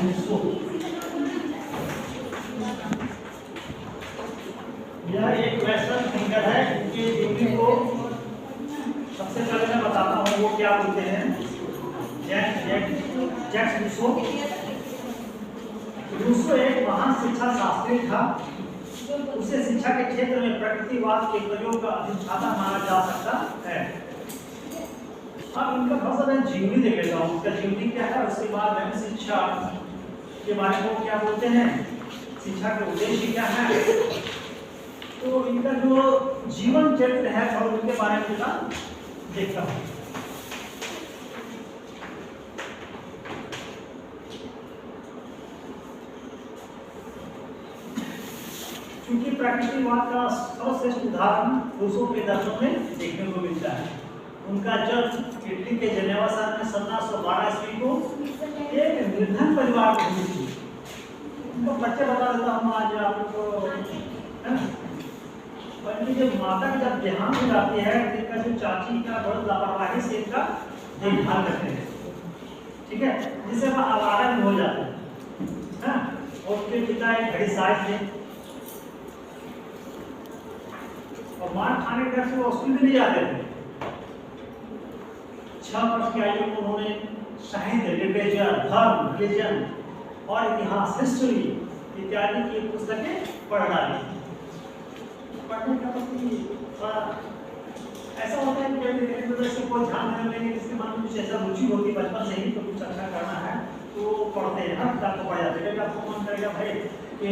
Rousseau. यह एक western thinker है, इनके ड्यूटी को सबसे पहले मैं बताता हूँ वो क्या बोलते हैं। Jacques Rousseau. रूसो एक महान शिक्षा शास्त्री था। उसे शिक्षा के क्षेत्र में प्रकृतिवाद के प्रयोग का अधिष्ठाता माना जा सकता है। अब इनका थोड़ा सा मैं जीवनी देख लेता हूँ, उसका जीवनी क्या है, उसके बाद मैं शिक्षा के बारे में क्या बोलते हैं, शिक्षा के उद्देश्य क्या है, तो इनका जो जीवन चरित्र है और उनके बारे में थोड़ा देखता हूँ। क्योंकि प्रकृतिवाद का सर्वश्रेष्ठ उदाहरण रूसो के दर्शनों में देखने को मिलता है। उनका जन्म इटली के जेनेवा शहर में 1712 ईस्वी को एक निर्धन परिवार में हुई थी। उनको बच्चे बता देता हूँ आज आपको, जब माता की जब देहांत हो जाती है, इनका जो चाची का बहुत लापरवाही से इनका देखभाल करते हैं, ठीक है, जिससे वह आवारा भी हो जाते हैं। और उसके पिता एक घड़ी साज थे और मार खाने के डर से वो स्कूल भी नहीं जाते थे। 6 वर्ष की आयु में उन्होंने साहित्य, लिटरेचर, धर्म, रिलीजन और इतिहास, हिस्ट्री इत्यादि की पुस्तकें पढ़ डाली। पढ़ने का ऐसा होता है कि से कोई ध्यान नहीं लेंगे, जिसके मन में कुछ ऐसा रुचि होती है बचपन से ही तो कुछ अच्छा करना है तो पढ़ते हैं, हर किताब को पढ़ जाते हैं। आपको मन करेगा भाई कि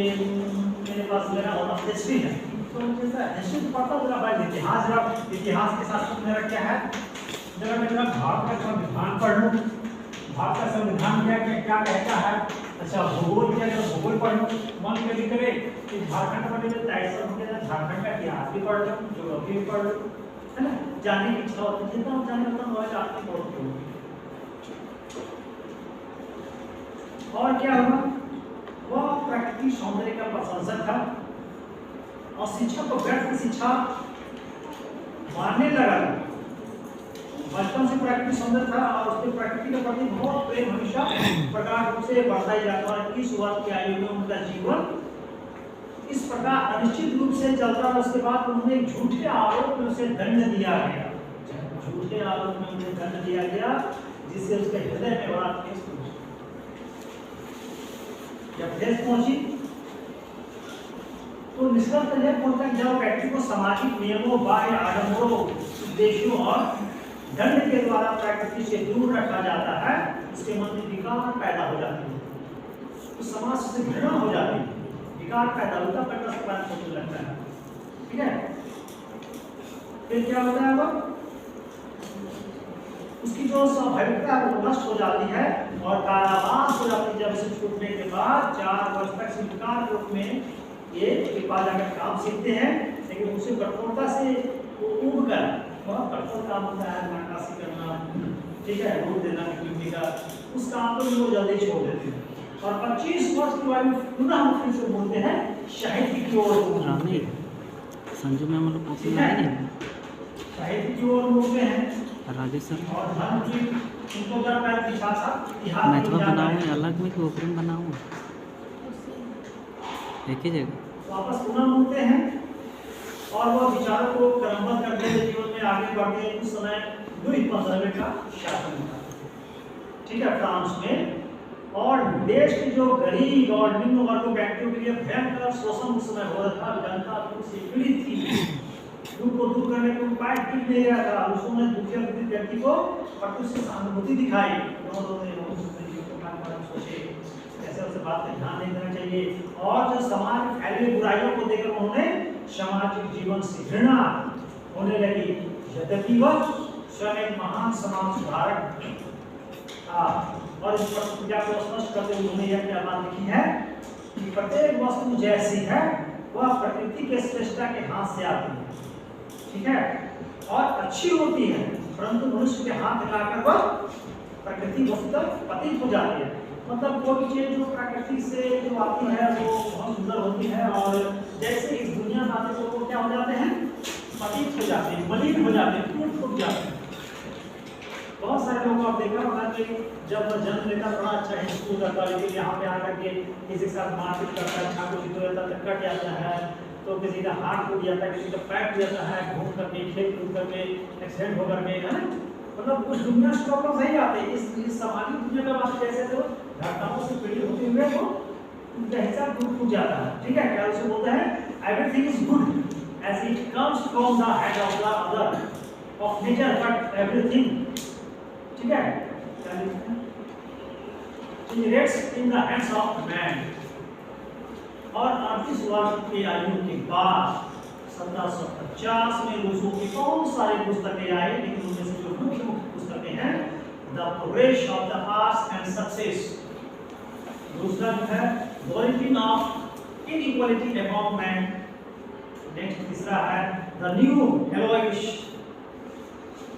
मेरे पास मेरा होता हिस्ट्री है तो हिस्ट्री तो पढ़ता हूँ, भाई इतिहास के साथ मेरा क्या है, जरा मैं भारत का संविधान पढ़ लूँ, भारत का संविधान क्या कहता है, अच्छा भूगोल क्या, जब भूगोल पढ़ लूँ, मन कभी करे कि झारखंड पढ़ लेते हैं, झारखंड का इतिहास भी पढ़ लूँ, ज्योग्राफी भी पढ़ लूँ, है ना, जानने की इच्छा होती है, जितना जाने उतना नॉलेज आपकी बढ़ती होगी। और क्या हुआ, वह प्रकृति सौंदर्य का प्रशंसक था और शिक्षा को व्यर्थ की शिक्षा मानने लगा। बचपन से प्रकृति सौंदर्य था और उसके प्रकृति के प्रति बहुत प्रेम हमेशा प्रकार रूप से बढ़ता ही जाता। और इस वर्ष की आयु में उनका जीवन इस प्रकार अनिश्चित रूप से चलता रहा। उसके बाद उन्होंने झूठे आरोप में उसे दंड दिया गया, झूठे आरोप में उन्हें दंड दिया गया, जिससे उसके हृदय में बड़ा ठेस पहुंची। जब ठेस पहुंची तो निष्कर्ष यह पहुंचा कि जब व्यक्ति को सामाजिक नियमों, बाह्य आडंबरों, उद्देश्यों और दंड के द्वारा प्रकृति से दूर रखा जाता है, उसके मन में विकार पैदा हो जाती है, तो समाज से घृणा हो जाती है, विकार पैदा होता होने लगता है, ठीक है। फिर क्या होता है, वो उसकी जो स्वाभाविकता है वो नष्ट हो जाती है और कारावास हो जाती है। जब इसे छूटने के बाद 4 वर्ष तक स्वीकार रूप में ये के पास जाकर काम सीखते हैं, लेकिन उसे कठोरता से उब कर बहुत कठोर काम होता है, नक्काशी करना, ठीक है, रोक देना मिट्टी का, उस काम को वो जल्दी छोड़ देते हैं। और 25 वर्ष की आयु पुनः फिर से बोलते हैं साहित्य की ओर संजू में हम लोग साहित्य की ओर बोलते हैं राजेश सर। और धर्म की उनको जब मैं इतिहास मैं तो बनाऊँ अलग में कि ऊपर में बनाऊँ, एक ही जगह वापस पुनः बोलते हैं और वह विचारों को क्रमबद्ध करते हुए जीवन में आगे बढ़ते। उस समय लुई 15वें का शासन था, ठीक है, फ्रांस में, और देश के जो गरीब और निम्न वर्ग व्यक्तियों के लिए भयंकर शोषण उस समय हो रहा था। जनता दुख से पीड़ित थी, दुख को दूर करने का उपाय ठीक नहीं रहा था। उसने दुखिया व्यक्ति को पटु से सहानुभूति दिखाई, सोचे ऐसे उसे बात पर ध्यान नहीं देना चाहिए। और जो समाज में फैली बुराइयों को देखकर उन्होंने सामाजिक जीवन से घृणा होने लगी। यद्यपि वह स्वयं एक महान समाज सुधारक था और इस प्रतिज्ञा को स्पष्ट करते हुए उन्होंने यह क्या बात लिखी है कि प्रत्येक वस्तु जैसी है वह प्रकृति के श्रेष्ठता के हाथ से आती है, ठीक है, और अच्छी होती है, परंतु मनुष्य के हाथ लगाकर वह प्रकृति वस्तु पतित हो जाती है। मतलब कोई चीज जो प्रकृति से जो आती है वो बहुत सुंदर होती है और जैसे इस दुनिया में आते तो वो क्या हो जाते हैं, पतित हो जाते हैं, मलिन हो जाते हैं, टूट फूट जाते हैं। बहुत सारे लोग आप देखा होगा कि जब वो जन्म लेता बड़ा अच्छा स्कूल करता है, लेकिन यहाँ पे आकर के किसी के साथ मारपीट करता है, छात्र जीत रहता है, कट जाता है, तो किसी का हाथ टूट जाता है, किसी का पैर टूट जाता है, घूम करके खेल कूद करके एक्सीडेंट होकर के, है ना, मतलब कुछ दुनिया से प्रॉब्लम नहीं आते। इस सामाजिक दुनिया का बात जैसे तो घटनाओं से पीड़ित होते हुए तो उनका हिसाब टूट जाता है। ठीक है, क्या उसे बोलते हैं everything is good as it comes from the head of the other of nature, but everything, ठीक है, it rests in the hands of man। और 38 वर्ष की आयु के बाद 1750 में रूसो की बहुत सारे पुस्तकें आई, लेकिन उनमें से जो मुख्य पुस्तकें हैं the progress of the arts and success, दूसरा जो है the origin of inequality among man, next तीसरा है द न्यू हेलोइश,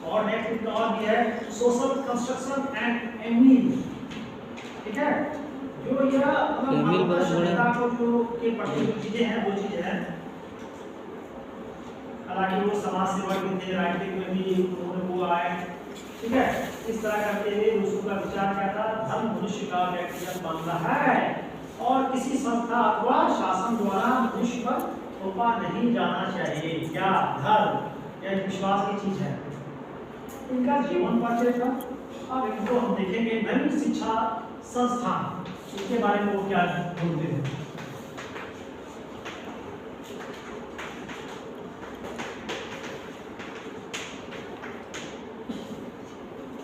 और नेक्स्ट और भी है सोशल कंस्ट्रक्शन एंड एमिल। ठीक है, जो यह मतलब सभ्यता को जो के प्रति चीजें हैं वो चीजें हैं, हालांकि वो समाज सेवा के थे, राजनीति में भी उन्होंने वो आए। ठीक है, इस तरह करते हुए रूसो का विचार क्या था, धर्म मनुष्य का व्यक्तिगत मामला है और किसी संस्था अथवा शासन द्वारा मनुष्य पर थोपा नहीं जाना चाहिए। क्या धर्म या विश्वास की चीज है, इनका जीवन परिचय था। अब इनको हम देखेंगे नवीन शिक्षा संस्थान, इसके बारे में वो क्या बोलते हैं।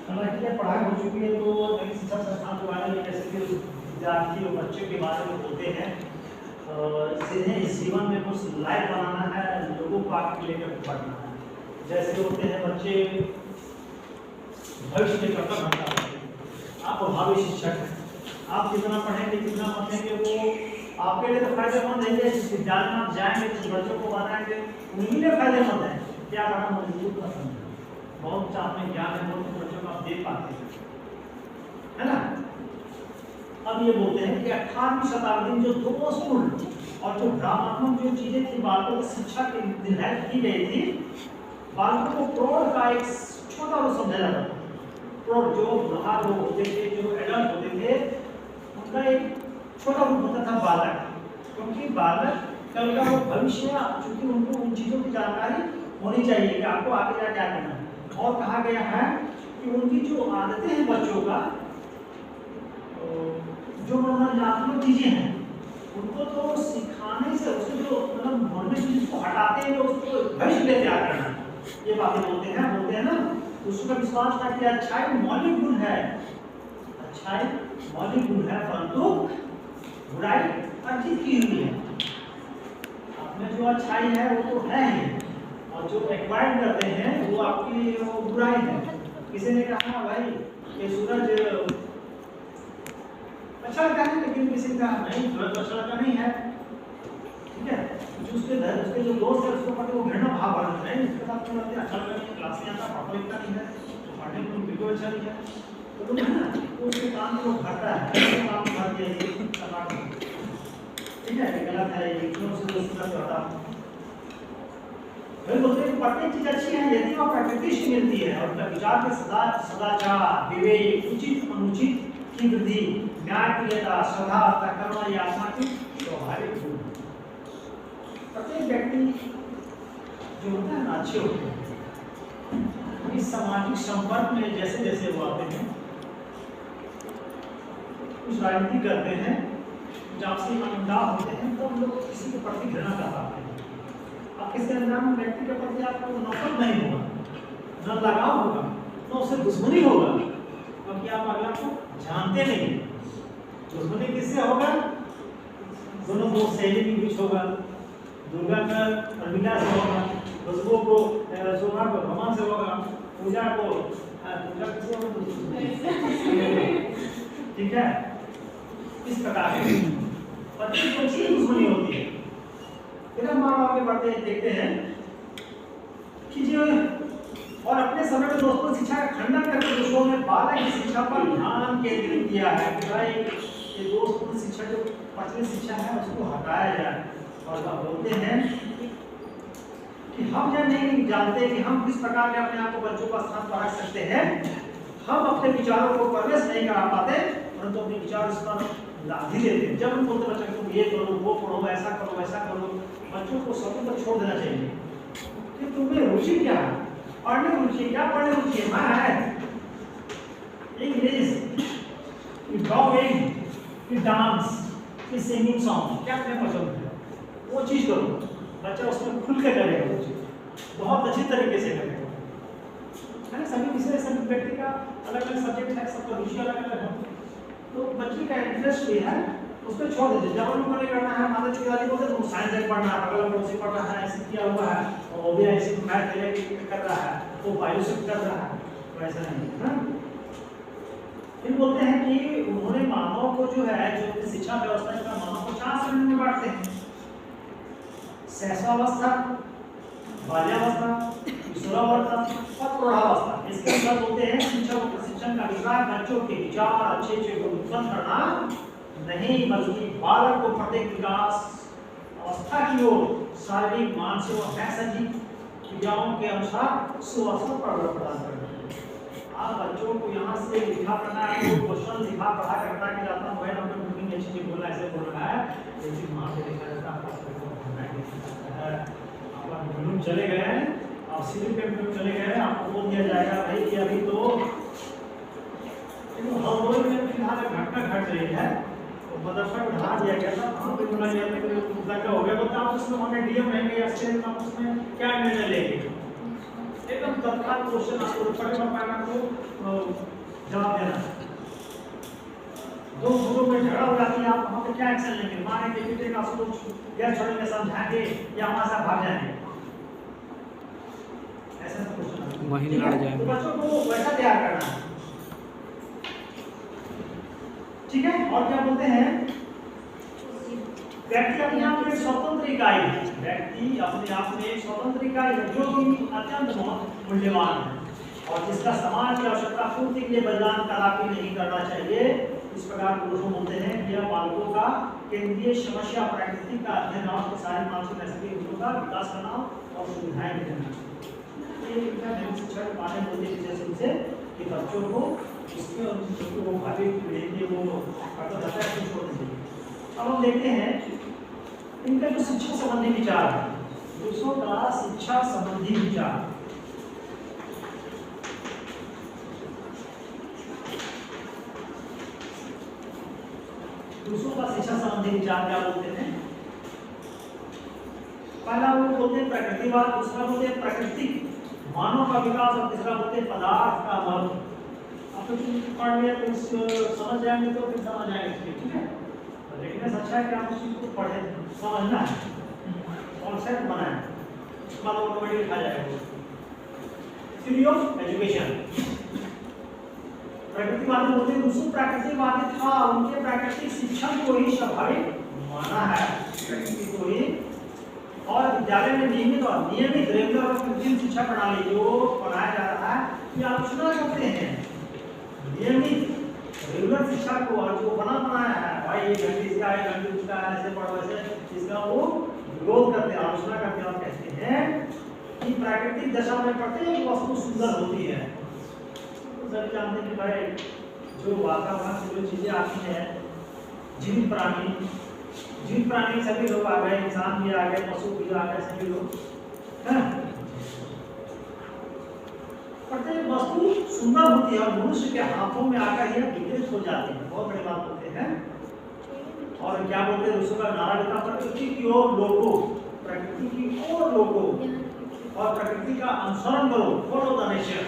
हालांकि पढ़ाई हो चुकी है तो नवीन शिक्षा संस्थान के बारे में जैसे कि विद्यार्थी और बच्चों के बारे में बोलते हैं, सीधे इस जीवन में कुछ लाइफ बनाना है, लोगों को आगे लेकर बढ़ना है। जैसे होते हैं बच्चे भविष्य के कर्ता बनता है, आप भावी शिक्षक हैं, आप जितना पढ़ेंगे जितना पढ़ेंगे वो आपके लिए तो फायदेमंद है। जिस विद्यालय में आप जाएंगे जिस बच्चों को बनाएंगे उन्हीं लिए फायदेमंद है। क्या बड़ा मजबूत पसंद है, बहुत अपने ज्ञान है, बहुत बच्चों को आप दे पाते हैं, है ना। अब ये बोलते हैं कि 18वीं शताब्दी में जो दो स्कूल और जो भ्रामक जो चीजें थी बालकों की शिक्षा की निर्धारित की गई थी, बालकों को प्रौढ़ का एक छोटा रूप समझा जाता था। प्रौढ़ जो बाहर लोग होते थे, जो एडल्ट होते थे, उनका एक छोटा रूप होता था बालक, क्योंकि बालक कल का वो भविष्य, चूंकि उनको उन चीजों की जानकारी होनी चाहिए कि आपको आगे जा क्या करना है। और कहा गया है कि उनकी जो आदतें हैं बच्चों का, जो मनोरंजनात्मक चीजें हैं, उनको तो सिखाने से उसको जो मतलब मन में चीज को हटाते हैं तो उसको भविष्य में तैयार करना, ये बातें बोलते हैं ना। उसका विश्वास था कि अच्छाई मौलिक गुण है, अच्छाई मौलिक गुण है, परंतु बुराई अर्जित की हुई है। आपने जो अच्छाई है वो तो है ही, और जो एक्वायर्ड करते हैं वो आपकी वो बुराई है। किसी ने कहा भाई ये सूरज अच्छा लगता है, लेकिन किसी का नहीं सूरज अच्छा लगता नहीं है। ठीक है, उसके जो दोस्त है उसको पता वो घृणा भाव बढ़ता है, इसके साथ क्यों लगता है अच्छा लगता नहीं, क्लास में आता पढ़ा लिखता नहीं है, पढ़ने में बिल्कुल अच्छा नहीं है, तो तुम है ना तो उसके काम को भरता है, उसके काम को भर दिया ये करना। ठीक है, ये गलत है, ये क्यों से दोस्त का होता है। बोलते हैं पढ़ने की चीज अच्छी है यदि वो प्रकृति से मिलती है और उनका विचार के सदाचार, विवेक, उचित अनुचित की वृद्धि, न्यायप्रियता, श्रद्धा, कर्म या आत्मा की स्वाभाविक गुण। प्रत्येक व्यक्ति जो होता है ना अच्छे होते हैं। इस सामाजिक संपर्क में जैसे जैसे वो आते हैं, कुछ राजनीति करते हैं, कुछ आपसी मनमुटाव होते हैं, तो हम लोग किसी के प्रति घृणा कर पाते हैं। अब किसी अनजान व्यक्ति के प्रति आपको नफरत नहीं होगा, न लगाव होगा, न उससे दुश्मनी होगा, क्योंकि आप अगला को जानते नहीं। दुश्मनी किससे होगा? दोनों को सहेली के बीच होगा, दुर्गा का अर्मिला से होगा, खुशबू को शोभा को भगवान से होगा, पूजा को पूजा किससे होगा? ठीक है, इस प्रकार प्रत्येक बच्चे की दुश्मनी होती है। फिर हम आगे बढ़ते देखते हैं कि जो और अपने समय में दोस्तों शिक्षा का खंडन करके दूसरों ने बालक की शिक्षा पर ध्यान केंद्रित किया है कि भाई ये दोस्त की शिक्षा जो पछली शिक्षा है उसको हटाया जाए। और अब बोलते हैं कि हम यह नहीं जानते कि हम किस प्रकार के अपने आप को बच्चों का स्थान पर रख सकते हैं। हम अपने विचारों को प्रवेश नहीं करा पाते, परंतु अपने विचार इस पर लाद ही देते हैं। जब हम बोलते बच्चों को ये करो, वो पढ़ो, ऐसा करो, वैसा करो, बच्चों को स्वतंत्र छोड़ देना चाहिए कि तुम्हें रुचि क्या है, पढ़ने में रुचि क्या, पढ़ने में रुचि है इंग्लिश, ड्राइंग, कि डांस, कि सिंगिंग सॉन्ग, क्या तुम्हें पसंद है वो चीज़ करो। बच्चा उसमें खुल के करेगा, वो चीज़ बहुत अच्छी तरीके से करेगा, है ना। सभी विषय, सभी व्यक्ति का अलग अलग सब्जेक्ट है, सबका रुचि अलग अलग है, तो बच्चे का इंटरेस्ट भी है उस पर छोड़ दीजिए। जब उनको नहीं करना है, मान लीजिए वाली बोलते तो साइंस से पढ़ना है, अगला पड़ोसी पढ़ रहा है, ऐसे किया हुआ है, और वो भी ऐसे मैथ कर रहा है, तो बायो से कर रहा है, तो ऐसा नहीं है ना। फिर बोलते हैं कि उन्होंने मानव को जो है, जो शिक्षा व्यवस्था का मानव को 4 श्रेणी में बांटते हैं: शैशवावस्था, बाल्यावस्था, किशोरावस्था और प्रौढ़ावस्था। इसके अंदर बोलते हैं शिक्षक प्रशिक्षण का विषय बच्चों के विचार अच्छे को उत्पन्न करना नहीं, बल्कि बालक को प्रत्येक विकास अवस्था की ओर शारीरिक, मानसिक और शैक्षणिक क्रियाओं के अनुसार सुअवसर प्रदान करना। आप बच्चों को यहाँ से लिखा पढ़ना है, क्वेश्चन लिखा पढ़ा करना के जाता हूँ, मोबाइल नंबर बुकिंग अच्छी नहीं बोलना, ऐसे बोलना है, लेकिन वहाँ से लिखा जाता है। आप चले गए हैं, आप सिविल के में चले गए हैं, आपको बोल दिया जाएगा भाई कि अभी तो हर फिलहाल घटना घट रही है, तो मदरसा उठा दिया गया था, वहाँ पे बोला गया था कि हो गया, तो आप उसमें हमें डीएम रहेंगे या स्टेट आप उसमें क्या निर्णय लेंगे। एकदम तत्काल क्वेश्चन आपको पढ़े में पाना को जवाब देना। दो गुरुओं में झगड़ा हो जाती है, आप वहाँ पे क्या एक्शन लेंगे? मारेंगे, पीटेंगे, आपको गैर छोड़ेंगे, समझाएंगे या हमारे साथ भाग जाएंगे? ऐसा क्वेश्चन वही लड़ जाएंगे। तो बच्चों को वैसा तैयार करना है, ठीक है। और क्या बोलते हैं, व्यक्ति अपने आप में स्वतंत्र इकाई है, व्यक्ति अपने आप में स्वतंत्र इकाई है जो कि अत्यंत मूल्यवान है और जिसका समाज की आवश्यकता पूर्ति के लिए बलिदान कदापि नहीं करना चाहिए। इस प्रकार पुरुषों बोलते हैं कि यह बालकों का केंद्रीय समस्या प्रकृति का अध्ययन और उसके सारे मानसिक नैतिक गुणों का विकास करना और सुविधाएं देना। ये शिक्षा के पाने बोलते हैं विशेष रूप से कि बच्चों को इसके और बच्चों को भावी पीढ़ी के वो करता रहता है, छोड़ दीजिए। अब हम देखते हैं इनका जो शिक्षा संबंधी विचार है, दूसरों का शिक्षा संबंधी विचार। दूसरों का शिक्षा संबंधी विचार क्या बोलते हैं? पहला वो बोलते हैं प्रकृतिवाद, दूसरा बोलते हैं प्रकृति मानव का विकास और तीसरा बोलते हैं पदार्थ का महत्व। आप तो पढ़ लिया तो समझ जाएंगे, तो फिर समझ आएंगे, ठीक है। लेकिन अच्छा है कि आप उस चीज को पढ़े, समझना है, कॉन्सेप्ट बनाए, उसके बाद ऑटोमेटिक लिखा जाएगा। Theory of education. प्रकृतिवादी बोलते हैं दूसरे प्रकृतिवादी था, उनके प्राकृतिक शिक्षण को ही स्वाभाविक माना है, प्रकृति को ही, और विद्यालय में नियमित रेगुलर और कृत्रिम शिक्षा प्रणाली जो पढ़ाया जा रहा है की आलोचना करते हैं। नियमित रेगुलर शिक्षा को और जो बनाया है, भाई ये घंटे इसका है, घंटे उसका है, ऐसे पढ़ो वैसे, इसका वो विरोध करते हैं, आलोचना करते हैं और कहते हैं कि प्राकृतिक दशा में प्रत्येक वस्तु सुंदर होती है। तो सभी जानते हैं कि भाई जो वातावरण से जो चीजें आती हैं, जीवित प्राणी सभी लोग आ गए, इंसान भी आ गए, पशु भी आ गए, सभी लोग, है प्रत्येक वस्तु सुंदर होती है और मनुष्य के हाथों में आकर यह विकृत हो जाती है। बहुत बड़ी बात बोलते हैं। और क्या बोलते हैं, दूसरों का नारा देता, प्रकृति की ओर लोगो, प्रकृति की ओर लोगो और प्रकृति का अनुसरण करो, फॉलो द नेचर,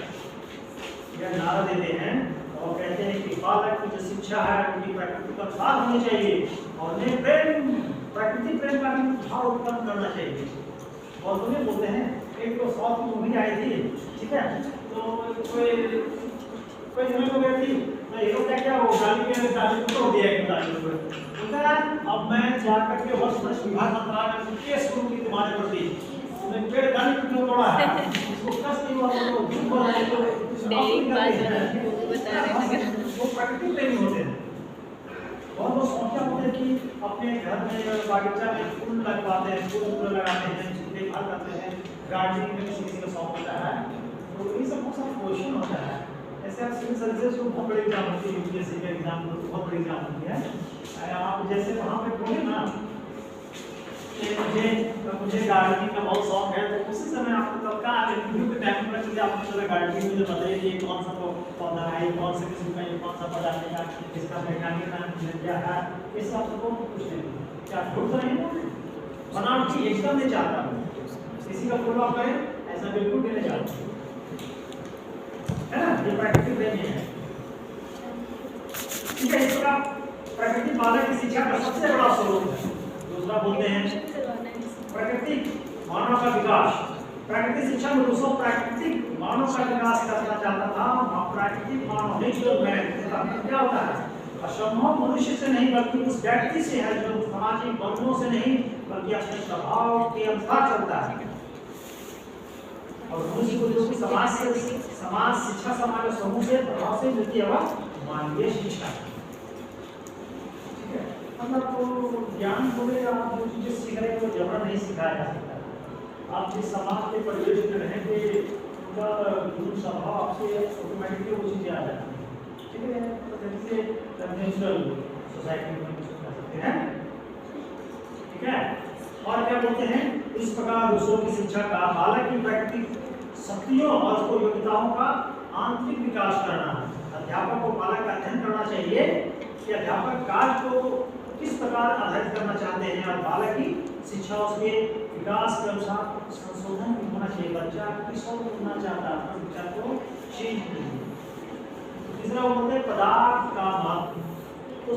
यह नारा देते हैं। और कहते हैं कि बालक की जो शिक्षा है उनकी प्रकृति का साथ होनी चाहिए और उन्हें प्रेम, प्रकृति प्रेम का भी भाव उत्पन्न करना चाहिए। और तुम्हें बोलते हैं, एक तो 100 की मूवी आई थी, ठीक है, तो कोई हीरो गई थी, तो हीरो क्या वो गाली के दादी को तोड़ दिया एक दादी को, बोलता अब मैं जाकर के वस्त्र विभाग मंत्रालय में केस करूँ कि तुम्हारे प्रति मैं पेड़ गाली क्यों तोड़ा है, इसको कस नहीं हुआ, तो झूठ बोला है, तो वो प्रकृति प्रेमी होते हैं। बहुत लोग सोचते होते हैं कि अपने घर में बागीचा में फूल लगवाते हैं, फूल लगाते हैं, देखभाल करते हैं, गार्डनिंग में किसी का शौक होता है, तो ये सब बहुत सारा क्वेश्चन होता है। ऐसे आप सिविल सर्विसेज को बहुत बड़ी एग्जाम होती है, यूपीएससी का एग्जाम बहुत बड़ी एग्जाम होती है। आप जैसे वहाँ पे बोले ना कि मुझे गार्डनिंग का बहुत शौक है, तो उसी समय आपको तब का इंटरव्यू के टाइम पर चलिए आपको चलो गार्डनिंग मुझे बताइए कि कौन सा पौधा है, कौन से किस्म का, कौन सा पौधा है, इसका वैज्ञानिक नाम क्या है, ये सब आपको पूछ लेंगे। क्या झूठ तो नहीं बोल बनावटी एकदम नहीं चाहता हूँ किसी का फॉलो अप करें, ऐसा बिल्कुल भी नहीं चाहता है ना, ये प्रैक्टिकल वे में है। ठीक है, इसका प्रकृति बालक की शिक्षा का सबसे बड़ा स्वरूप है। दूसरा बोलते हैं प्राकृतिक मानव का विकास। प्राकृतिक शिक्षा में रूसो प्राकृतिक मानव का विकास करना चाहता था। प्राकृतिक मानव नेचुरल मैन क्या होता है, असंभव मनुष्य से नहीं बल्कि उस व्यक्ति से है जो सामाजिक बंधनों से नहीं बल्कि अपने स्वभाव के अनुसार चलता है। और मनुष्य को जो समाज शिक्षा समाज समूह से प्रभाव से मिलती है वह मानवीय शिक्षा। ठीक है, मतलब तो ज्ञान बोले आप जो चीजें सीख रहे हैं वो जबरन नहीं सिखाया जा सकता। आप जिस समाज के परिवेश में रहेंगे उनका गुण स्वभाव आपसे ऑटोमेटिकली वो चीजें आ जाती हैं। ठीक है, तो जैसे नेचुरल सोसाइटी में कर सकते हैं। ठीक है, और क्या बोलते हैं, इस प्रकार दूसरों की शिक्षा का बालक की प्राकृतिक शक्तियों और उसको योग्यताओं का आंतरिक विकास करना। अध्यापक को बालक का अध्ययन करना चाहिए कि अध्यापक कार्य को किस प्रकार आधारित करना चाहते हैं और बालक की शिक्षा उसके विकास के अनुसार संशोधन होना चाहिए। बच्चा किस ओर होना चाहता है, अपने विचार को चेंज कीजिए। तीसरा बोलते हैं पदार्थ का महत्व। तो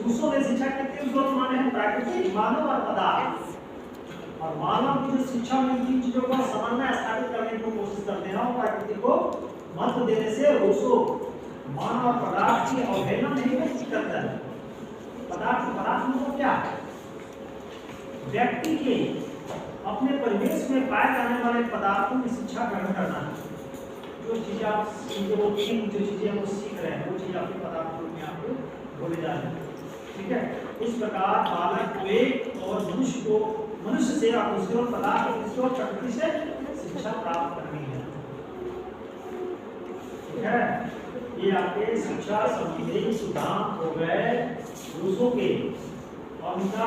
दूसरों ने शिक्षा के तीन स्रोत माने हैं, प्राकृतिक, मानव और पदार्थ। और मानव की जो शिक्षा में तीन चीजों का समन्वय स्थापित करने की कोशिश करते हैं और प्रकृति को महत्व देने से रूसो मानव और पदार्थ की अवहेलना नहीं करता है। पदार्थ मतलब क्या है, व्यक्ति के अपने परिवेश में पाए जाने वाले पदार्थों की शिक्षा ग्रहण करना है। जो चीजें आप वो तीन जो चीजें वो सीख रहे हैं वो चीज आपके पदार्थ में आपको बोले जा रहे हैं। ठीक है, इस प्रकार बालक विवेक और मनुष्य से आप दूसरे और पदार्थ और दूसरे और प्रकृति से शिक्षा प्राप्त करनी है। ठीक है, ये आपके शिक्षा संबंधी सिद्धांत हो गए रूसों के। और उनका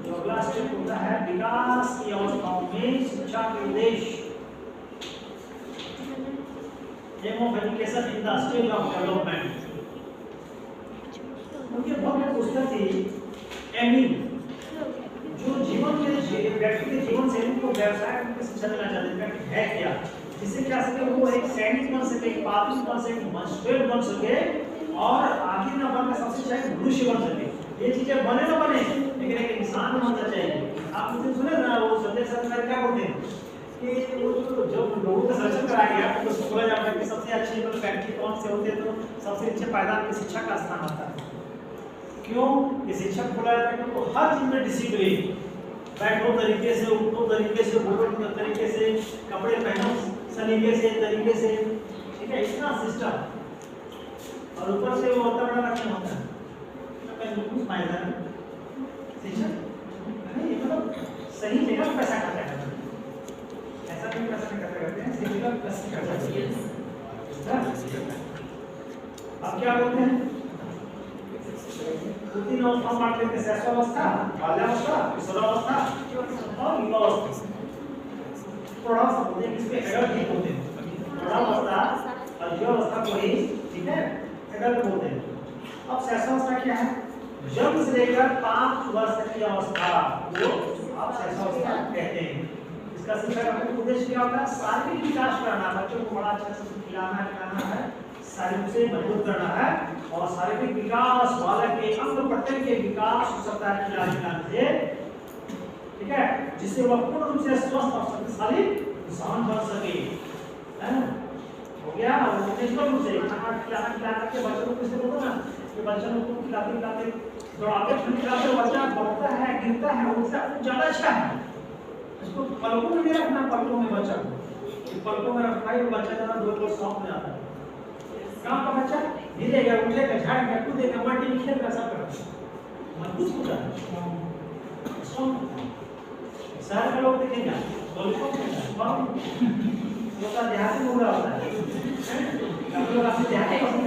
जो अगला स्टेप होता है विकास की अवस्थाओं में शिक्षा के उद्देश्य। Aim of education in the stage of development. उनकी बहुत पुस्तक थी एमी, जो जीवन के व्यक्ति के जीवन शैली को व्यवसाय में शिक्षा देना चाहते हैं क्या, जिससे क्या सके वो एक सैनिक बन सके, एक पापी बन सके, एक मस्टर्ड बन सके और आगे न बनकर सबसे अच्छा मनुष्य बन सके। ये चीजें बने ना बने लेकिन एक इंसान बनना चाहिए। आप मुझे सुने ना वो संदेश सरकार क्या बोलते हैं कि वो जो लोगों का सलेक्शन कराया गया तो उसको बोला जाता है कि सबसे अच्छे फैक्ट्री कौन से होते हैं, तो सबसे अच्छे पायदान की शिक्षा का स्थान आता है। क्यों, ये शिक्षक बोला जाता है क्योंकि हर चीज में डिसिप्लिन, बैठो तरीके से, उठो तरीके से, बोलो तरीके से, कपड़े पहनो सलीके से तरीके से। ठीक है, इतना सिस्टम और ऊपर से वो होता बड़ा रखना होता है तो कहीं कुछ फायदा नहीं। शिक्षक नहीं मतलब सही जगह पैसा खर्चा करना, ऐसा भी पैसा नहीं खर्चा करते हैं, सही जगह पैसा खर्चा करते हैं। अब क्या बोलते हैं, तीन अवस्था बांट लेते हैं, शैशवावस्था, बाल्यावस्था, किशोरावस्था और युवावस्था। प्रौढ़ावस्था बोलते हैं, इसमें एडल्ट ही बोलते हैं। प्रौढ़ावस्था और युवावस्था को ही ठीक है एडल्ट बोलते हैं। अब शैशवावस्था क्या है, जन्म से लेकर 5 वर्ष तक की अवस्था को आप शैशवावस्था कहते हैं। इसका शिक्षा का उद्देश्य क्या होता है, शारीरिक विकास कराना, बच्चों को बड़ा अच्छा से खिलाना है, शारीरिक से मजबूत करना है और शारीरिक विकास बालक के अंग प्रत्यंग के विकास हो सकता है खिलाने से। ठीक है, जिससे वह पूर्ण रूप से स्वस्थ और शक्तिशाली इंसान बन सके। है ना, हो गया। और नेचुरल रूप से खाना खिलाना के बच्चों को किससे बोलते ना कि बच्चों को खिलाते दौड़ाते खिलाते बच्चा बढ़ता है, गिरता है, उससे ज्यादा अच्छा है। इसको पलकों में नहीं रखना, पलकों में बच्चा को पलकों में रखा है बच्चा ज्यादा दूर शौक में आता है। गाँव का बच्चा गिरेगा, उठेगा, झाड़ेगा, कूदेगा, माटी में खेलेगा, सब करेगा, मजबूत होता है। शहर के लोग देखेंगे देहाती में बुरा होता है, प्रकार से त्याग